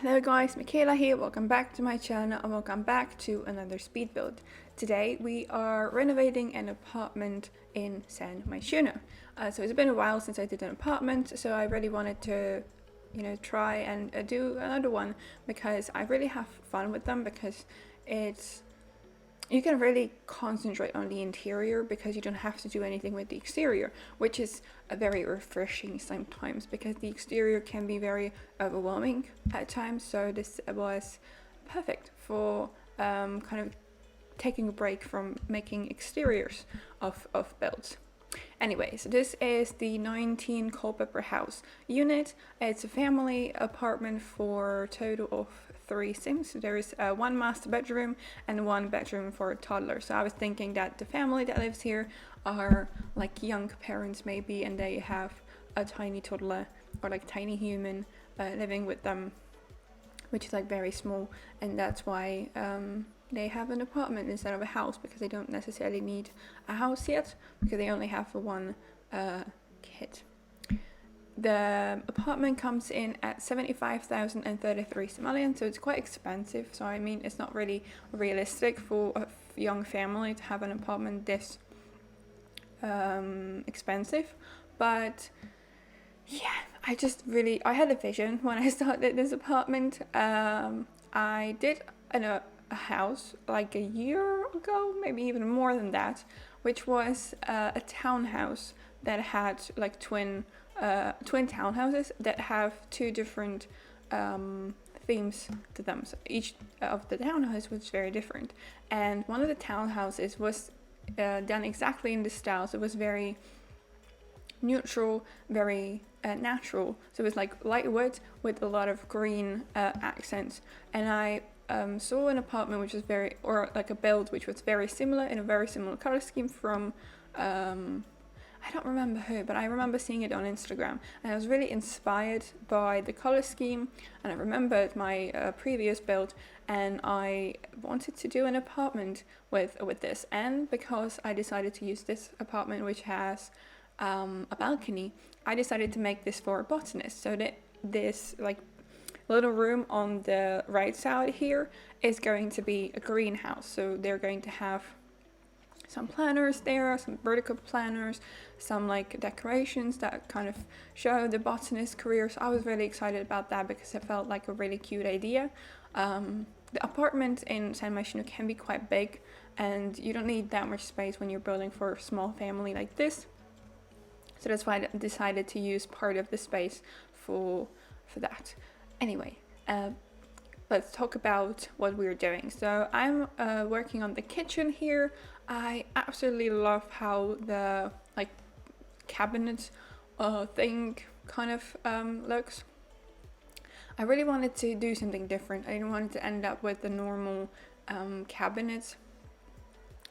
Hello guys, Michaela here, welcome back to my channel and welcome back to another speed build. Today we are renovating an apartment in Myshuno. So it's been a while since I did an apartment, so I really wanted to try and do another one because I really have fun with them because you can really concentrate on the interior because you don't have to do anything with the exterior, which is very refreshing sometimes because the exterior can be very overwhelming at times. So this was perfect for kind of taking a break from making exteriors of builds. Anyway, so this is the 19 Culpepper House unit. It's a family apartment for a total of 3 sims. So there is one master bedroom and one bedroom for a toddler. So I was thinking that the family that lives here are like young parents maybe, and they have a tiny toddler or like tiny human living with them, which is like very small, and that's why they have an apartment instead of a house, because they don't necessarily need a house yet because they only have one kid. The apartment comes in at 75,033 Somalian, so it's quite expensive. So I mean, it's not really realistic for a young family to have an apartment this expensive. But yeah, I had a vision when I started this apartment. I did a house like a year ago, maybe even more than that, which was a townhouse that had like twin townhouses that have 2 different themes to them. So each of the townhouses was very different, and one of the townhouses was done exactly in this style. So it was very neutral, very natural. So it was like light wood with a lot of green accents, and I saw an apartment which was a build which was very similar, in a very similar color scheme from I don't remember who, but I remember seeing it on Instagram, and I was really inspired by the color scheme, and I remembered my previous build, and I wanted to do an apartment with this. And because I decided to use this apartment which has a balcony, I decided to make this for a botanist, so that this like little room on the right side here is going to be a greenhouse. So they're going to have some planters there, some vertical planters, some like decorations that kind of show the botanist career. So I was really excited about that because it felt like a really cute idea. The apartment in Myshuno can be quite big, and you don't need that much space when you're building for a small family like this. So that's why I decided to use part of the space for that. Anyway, let's talk about what we're doing. So I'm working on the kitchen here. I absolutely love how the like cabinet thing kind of looks. I really wanted to do something different. I didn't want it to end up with the normal cabinets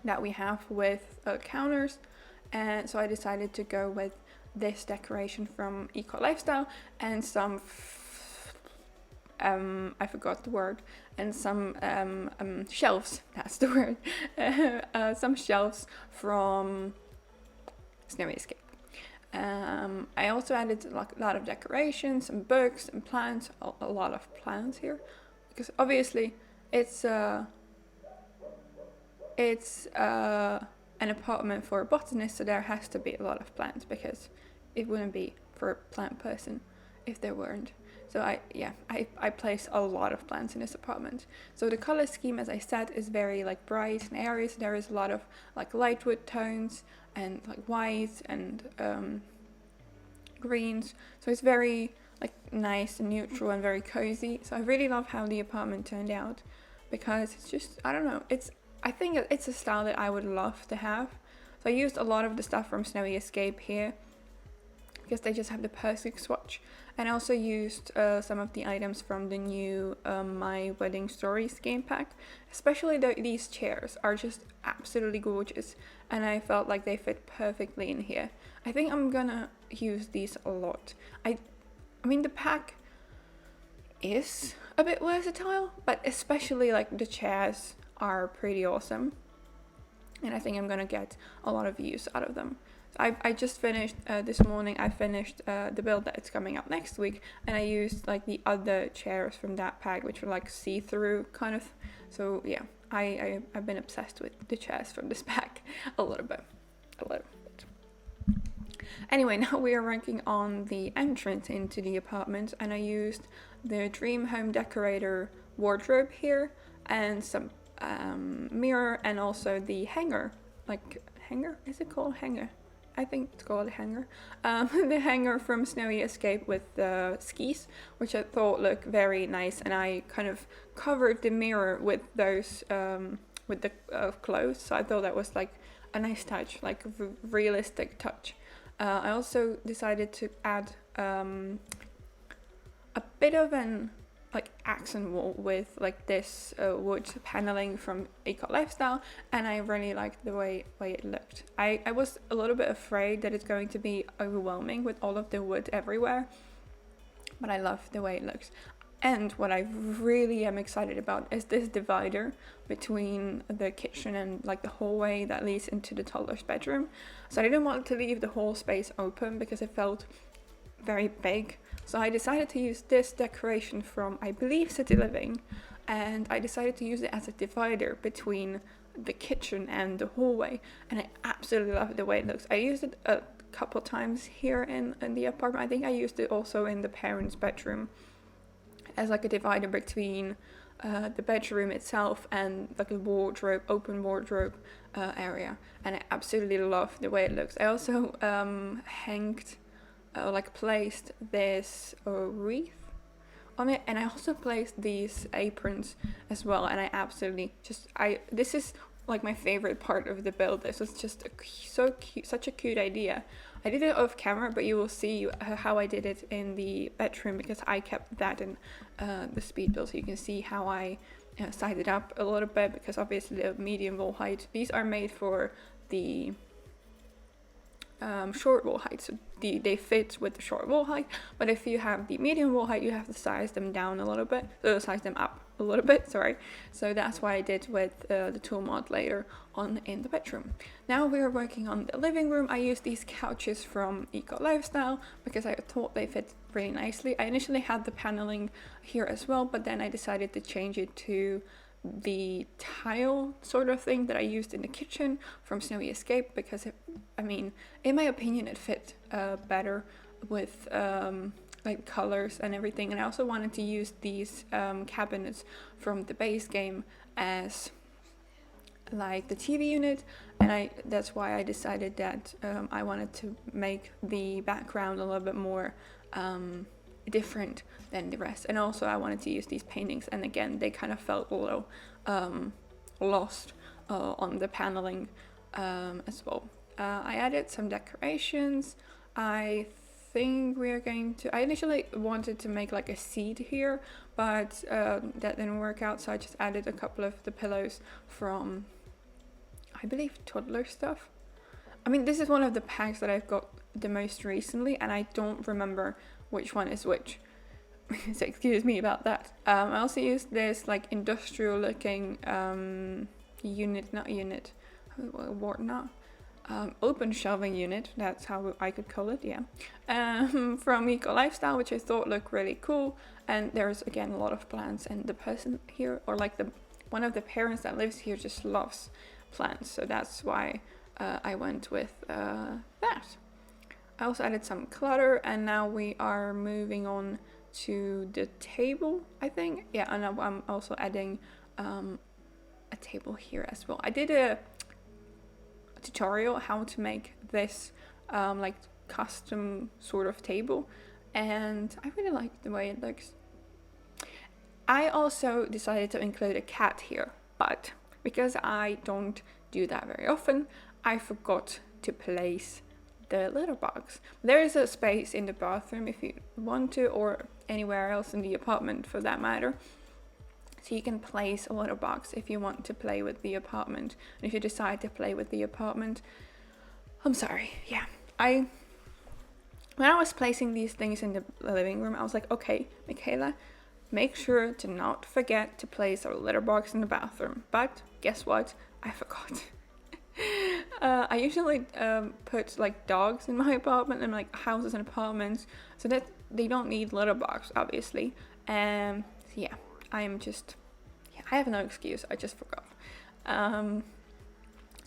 that we have with counters, and so I decided to go with this decoration from Eco Lifestyle and some I forgot the word, and some shelves, that's the word, some shelves from Snowy Escape. I also added a lot of decorations, some books and plants, a lot of plants here, because obviously it's an apartment for a botanist, so there has to be a lot of plants because it wouldn't be for a plant person if there weren't. So I place a lot of plants in this apartment. So the color scheme, as I said, is very like bright and airy. So there is a lot of like light wood tones and like whites and greens. So it's very like nice and neutral and very cozy. So I really love how the apartment turned out because it's just, I don't know, I think it's a style that I would love to have. So I used a lot of the stuff from Snowy Escape here because they just have the perfect swatch. And I also used some of the items from the new My Wedding Stories game pack. Especially these chairs are just absolutely gorgeous, and I felt like they fit perfectly in here. I think I'm gonna use these a lot. I mean, the pack is a bit versatile, but especially like the chairs are pretty awesome, and I think I'm gonna get a lot of use out of them. I just finished this morning. I finished the build that it's coming out next week, and I used like the other chairs from that pack, which were like see-through kind of. So yeah, I've been obsessed with the chairs from this pack a little bit. Anyway, now we are working on the entrance into the apartment, and I used the Dream Home Decorator wardrobe here and some mirror, and also the hanger. Hanger? Is it called hanger? I think it's called a hanger. The hanger from Snowy Escape with the skis, which I thought looked very nice, and I kind of covered the mirror with those with the clothes. So I thought that was like a nice touch, like a realistic touch. I also decided to add a bit of an like accent wall with like this wood paneling from Eco Lifestyle, and I really liked the way it looked. I was a little bit afraid that it's going to be overwhelming with all of the wood everywhere, but I love the way it looks. And what I really am excited about is this divider between the kitchen and like the hallway that leads into the toddler's bedroom. So I didn't want to leave the whole space open because it felt very big. So I decided to use this decoration from, I believe, City Living, and I decided to use it as a divider between the kitchen and the hallway, and I absolutely love the way it looks. I used it a couple times here in the apartment. I think I used it also in the parents' bedroom as like a divider between the bedroom itself and like a wardrobe, open wardrobe area, and I absolutely love the way it looks. I also placed this wreath on it, and I also placed these aprons as well, and I absolutely this is like my favorite part of the build. This was just so cute, such a cute idea. I did it off camera, but you will see how I did it in the bedroom because I kept that in the speed build, so you can see how I sized it up a little bit, because obviously the medium wall height, these are made for the short wall height, so they fit with the short wall height, but if you have the medium wall height, you have to size them down a little bit, size them up a little bit, sorry. So that's what I did with the tool mod later on in the bedroom. Now we are working on the living room. I used these couches from Eco Lifestyle because I thought they fit really nicely. I initially had the paneling here as well, but then I decided to change it to the tile sort of thing that I used in the kitchen from Snowy Escape, because in my opinion it fit better with like colors and everything. And I also wanted to use these cabinets from the base game as like the TV unit, and that's why I decided that I wanted to make the background a little bit more different than the rest. And also I wanted to use these paintings, and again they kind of felt a little lost on the paneling as well. I added some decorations. I think we are going to, I initially wanted to make like a seat here, but that didn't work out, so I just added a couple of the pillows from, I believe, Toddler stuff. This is one of the packs that I've got the most recently, and I don't remember which one is which. So excuse me about that. I also used this like industrial looking open shelving unit, that's how I could call it, from Eco Lifestyle, which I thought looked really cool. And there's again a lot of plants, and the person here, or like one of the parents that lives here, just loves plants, so that's why I went with that. I also added some clutter, and now we are moving on to the table, I think. Yeah, and I'm also adding a table here as well. I did a tutorial how to make this like custom sort of table, and I really like the way it looks. I also decided to include a cat here, but because I don't do that very often, I forgot to place the litter box. There is a space in the bathroom if you want to, or anywhere else in the apartment for that matter, so you can place a litter box if you want to play with the apartment. And if you decide to play with the apartment, I'm sorry, when I was placing these things in the living room, I was like, okay, Michaela, make sure to not forget to place our litter box in the bathroom. But guess what? I forgot. I usually put like dogs in my apartment and like houses and apartments so that they don't need litter box, obviously. And yeah, I have no excuse. I just forgot. So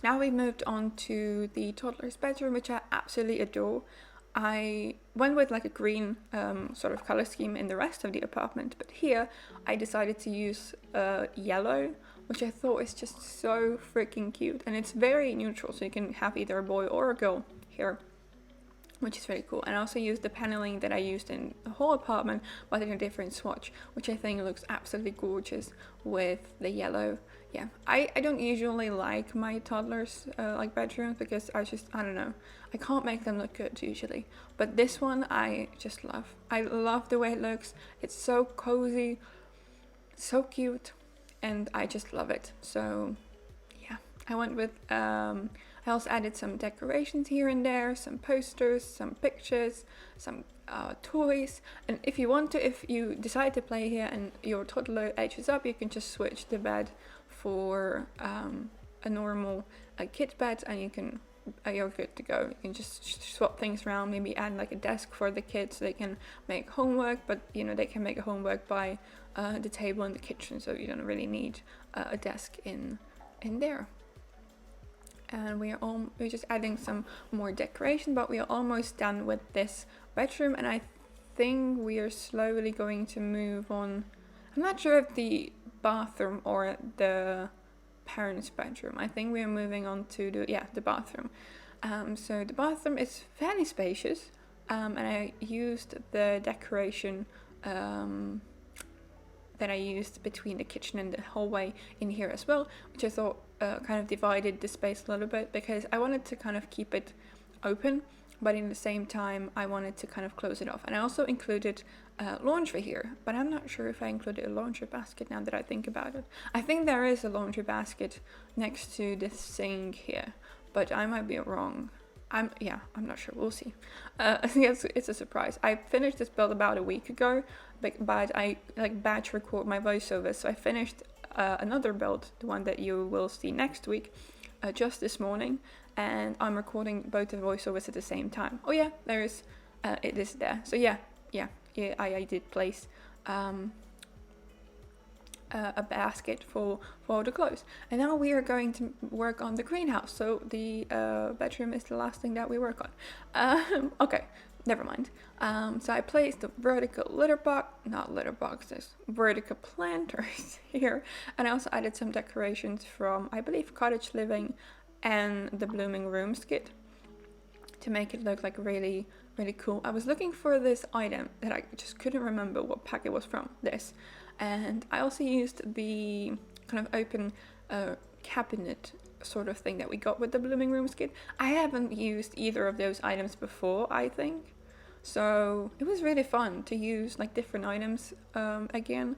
now we moved on to the toddler's bedroom, which I absolutely adore. I went with like a green sort of color scheme in the rest of the apartment, but here I decided to use yellow, which I thought is just so freaking cute. And it's very neutral, so you can have either a boy or a girl here, which is really cool. And I also used the paneling that I used in the whole apartment, but in a different swatch, which I think looks absolutely gorgeous with the yellow. Yeah, I don't usually like my toddlers like bedrooms because I don't know, I can't make them look good usually. But this one I just love. I love the way it looks. It's so cozy, so cute, and I just love it. So yeah, I went with I also added some decorations here and there, some posters, some pictures, some toys. And if you decide to play here and your toddler ages up, you can just switch the bed for a normal kid bed, and you're good to go. You can just swap things around, maybe add like a desk for the kids so they can make homework, but they can make a homework by the table in the kitchen, so you don't really need a desk in there. And we're just adding some more decoration, but we are almost done with this bedroom, and I think we are slowly going to move on. I'm not sure if the bathroom or the parents' bedroom. I think we are moving on to the bathroom. So the bathroom is fairly spacious, and I used the decoration that I used between the kitchen and the hallway in here as well, which I thought kind of divided the space a little bit, because I wanted to kind of keep it open, but in the same time I wanted to kind of close it off. And I also included laundry here, but I'm not sure if I included a laundry basket now that I think about it. I think there is a laundry basket next to the sink here, but I might be wrong. I'm not sure. We'll see. I think it's a surprise. I finished this build about a week ago, but I like batch record my voiceovers. So I finished another build, the one that you will see next week, just this morning, and I'm recording both the voiceovers at the same time. Oh yeah, it is there. So yeah, I did place a basket for the clothes. And now we are going to work on the greenhouse. So the bedroom is the last thing that we work on. Okay, never mind. So I placed the vertical vertical planters here. And I also added some decorations from, I believe, Cottage Living and the Blooming Rooms kit to make it look like really, really cool. I was looking for this item that I just couldn't remember what pack it was from, this. And I also used the kind of open cabinet sort of thing that we got with the Blooming Rooms kit. I haven't used either of those items before, I think. So it was really fun to use like different items again.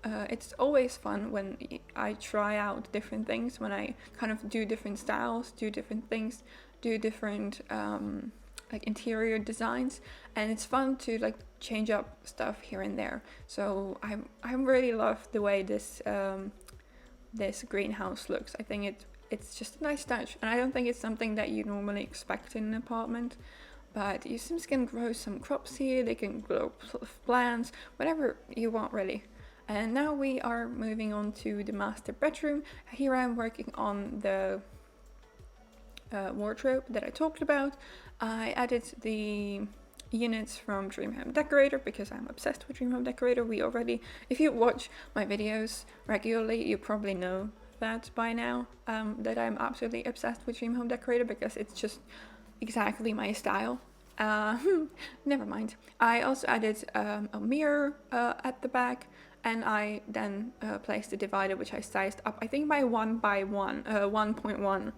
It's always fun when I try out different things, when I kind of do different styles, do different things, do different like interior designs, and it's fun to like change up stuff here and there. So I really love the way this this greenhouse looks. I think it's just a nice touch, and I don't think it's something that you normally expect in an apartment. But you Sims can grow some crops here, they can grow plants, whatever you want really. And now we are moving on to the master bedroom. Here I'm working on the wardrobe that I talked about. I added the units from Dream Home Decorator because I'm obsessed with Dream Home Decorator. If you watch my videos regularly, you probably know that by now, that I'm absolutely obsessed with Dream Home Decorator because it's just exactly my style. Never mind. I also added a mirror at the back, and I then placed the divider, which I sized up, I think by 1.1,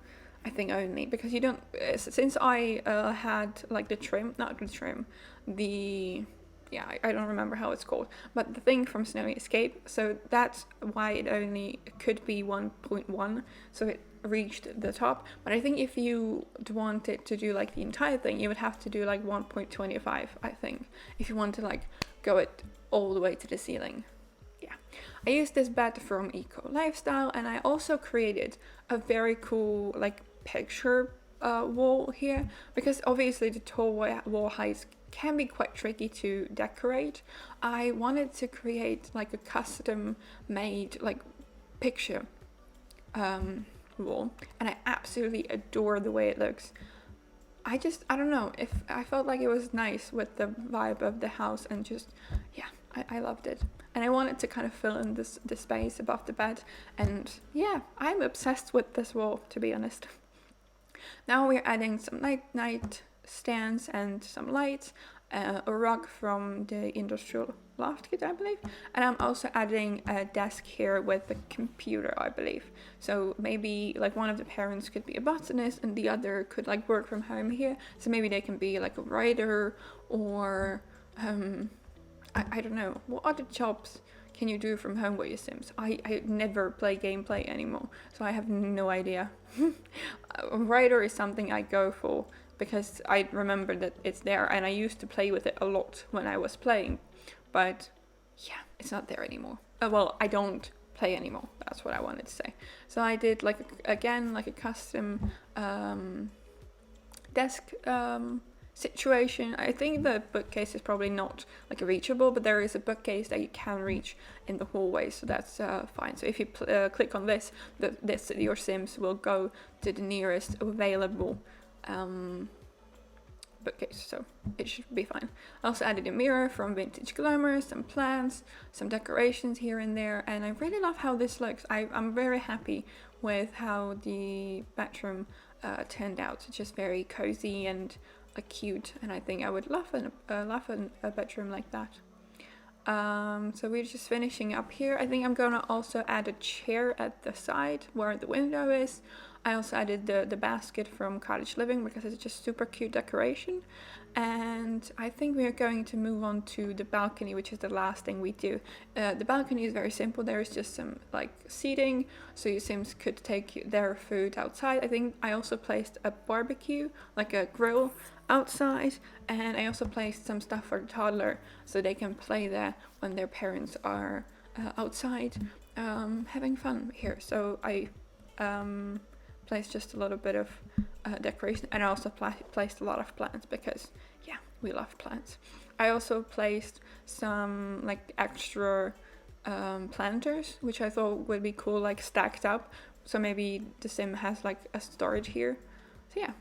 I think only, because you don't, since I had like I don't remember how it's called, but the thing from Snowy Escape, so that's why it only could be 1.1, so it reached the top. But I think if you wanted to do like the entire thing, you would have to do like 1.25, I think, if you want to like go it all the way to the ceiling. Yeah, I used this bed from Eco Lifestyle, and I also created a very cool like picture wall here, because obviously the tall wall heights can be quite tricky to decorate. I wanted to create like a custom made like picture wall, and I absolutely adore the way it looks. I don't know, if I felt like it was nice with the vibe of the house, and just, yeah, I loved it. And I wanted to kind of fill in the space above the bed, and yeah, I'm obsessed with this wall, to be honest. Now we're adding some night stands and some lights, a rug from the industrial loft kit, I believe, and I'm also adding a desk here with a computer, I believe. So maybe like one of the parents could be a botanist and the other could like work from home here, so maybe they can be like a writer, or I don't know, what other jobs can you do from home with your Sims? I never play gameplay anymore, so I have no idea. A writer is something I go for because I remember that it's there, and I used to play with it a lot when I was playing, but yeah, it's not there anymore. Well, I don't play anymore, that's what I wanted to say. So I did like again like a custom desk situation. I think the bookcase is probably not like reachable, but there is a bookcase that you can reach in the hallway, so that's fine. So if you click on this, your Sims will go to the nearest available bookcase, so it should be fine. I also added a mirror from Vintage Glamour, some plants, some decorations here and there, and I really love how this looks. I'm very happy with how the bedroom turned out. It's just very cozy and cute, and I think I would love a bedroom like that. So we're just finishing up here. I think I'm gonna also add a chair at the side where the window is. I also added the basket from Cottage Living because it's just super cute decoration. And I think we are going to move on to the balcony, which is the last thing we do. The balcony is very simple. There is just some like seating, so your Sims could take their food outside. I think I also placed a barbecue, like a grill outside, and I also placed some stuff for the toddler so they can play there when their parents are outside having fun here. So I placed just a little bit of decoration, and I also placed a lot of plants because yeah, we love plants. I also placed some like extra planters, which I thought would be cool, like stacked up, so maybe the Sim has like a storage here. So yeah,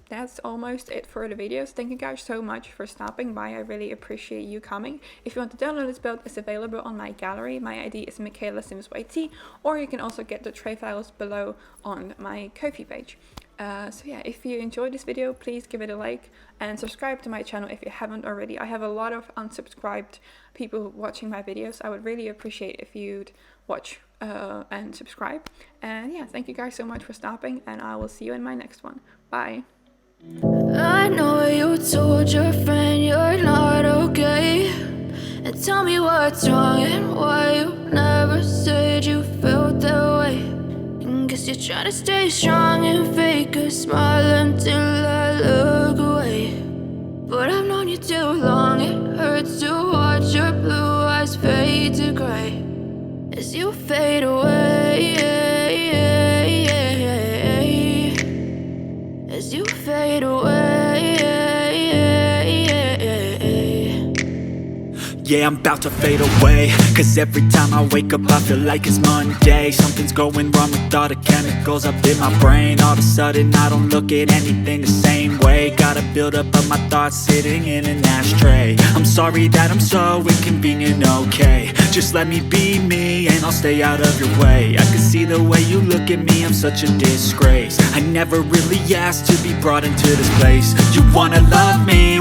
that's almost it for the videos. Thank you guys so much for stopping by. I really appreciate you coming. If you want to download this build, it's available on my gallery. My ID is michaelasimsyt, or you can also get the tray files below on my Ko-fi page. So yeah, if you enjoyed this video, please give it a like and subscribe to my channel if you haven't already. I have a lot of unsubscribed people watching my videos. I would really appreciate if you'd watch and subscribe. And yeah, thank you guys so much for stopping, and I will see you in my next one. Bye. I know you told your friend you're not okay, and tell me what's wrong and why you never said you felt that way. And guess you're trying to stay strong and fake a smile until I look away. But I've known you too long, it hurts to watch your blue eyes fade to gray as you fade away, as you fade away. Yeah, I'm about to fade away, cause every time I wake up I feel like it's Monday. Something's going wrong with all the chemicals up in my brain. All of a sudden I don't look at anything the same way. Got a buildup of my thoughts sitting in an ashtray. I'm sorry that I'm so inconvenient, okay. Just let me be me and I'll stay out of your way. I can see the way you look at me, I'm such a disgrace. I never really asked to be brought into this place. You wanna love me?